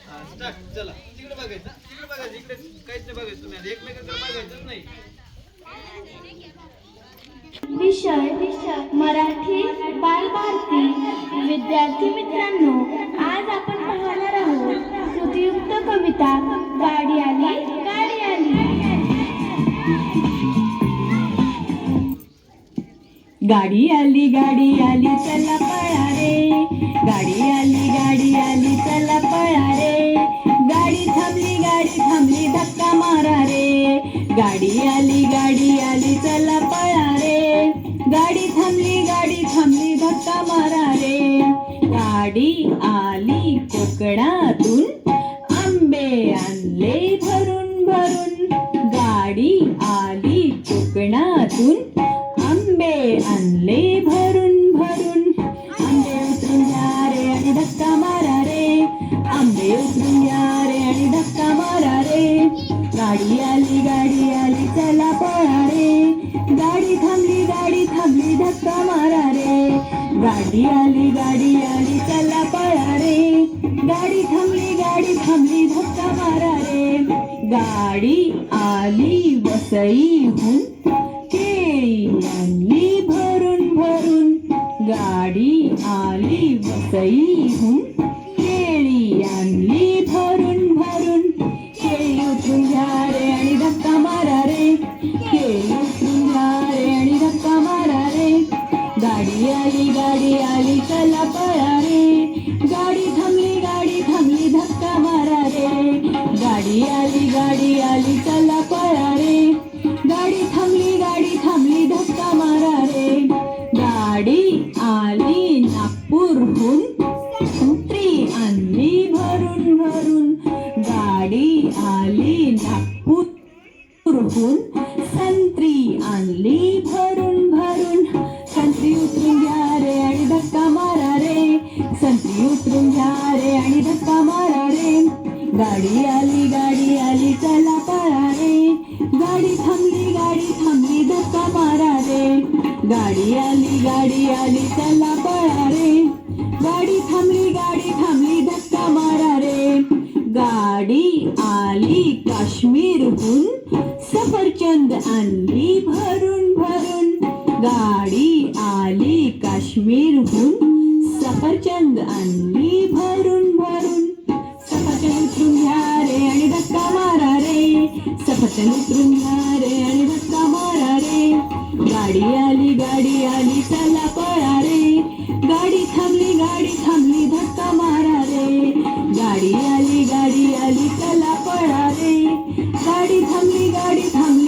Start. चला तिकडे बघायचं, तिकडे बघायचं, इकडे काहीच नाही बघायचं. तुम्ही आता एकमेकांकडे बघायचंच नाही. विषय मराठी बालभारती. विद्यार्थी मित्रांनो, आज आपण पाहणार आहोत श्रुतियुक्त कविता गाडी आली गाडी आली. गाडी आली चला पळा रे. गाडी आली चला पळा रे. गाडी थांबली धक्का मारा रे. गाडी आली चला पळा रे. गाडी थांबली धक्का मारा रे. गाडी आली कोकणातून, आंबे आणले भरून भरून. गाडी आली कोकणातून, आंबे आणले भरून भरून. आंबे उतरून घ्या रे आणि धक्का मारा रे. आंबे उतरून घ्या रे आणि धक्का मारा रे. गाडी आली चला पळा रे. गाडी थांबली धक्का मारा रे. गाडी आली चला पळा रे. गाडी थांबली धक्का मारा रे. गाडी आली वसईहून, केळी आणली भरून भरून. गाडी आली वसईहून, केळी आणली भरून भरून. केळी उतरून घ्या रे आणि धक्का मारा रे. केळी उतरून घ्या रे आणि धक्का मारा रे. गाडी आली चला पळा रे. गाडी थांबली धक्का मारा रे. गाडी आली चला पळा रे. गाडी थांबली धक्का मारा रे. गाडी आली नागपूरहून, संत्री आणली भरून भरून. गाडी आली नागपूरहून, संत्री आणली भरून भरून. संत्री उतरून घ्या रे आणि धक्का मारा रे. संत्री उतरून घ्या रे आणि धक्का मारा रे. गाडी आली चला पळा रे. गाडी थांबली धक्का मारा रे. गाडी आली चला पळा रे. गाडी थांबली धक्का मारा रे. गाडी आली काश्मीरहून, सफरचंद आणली भरून भरून. गाडी आली काश्मीरहून, सफरचंद आणली भरून भरून. सफरचंद उतरून घ्या रे आणि धक्का मारा रे. सफरचंद उतरून घ्या रे आणि धक्का मारा रे. गाडी आली चला पळा रे. गाडी थांबली धक्का मारा रे. गाडी आली चला पळा रे. गाडी थांबली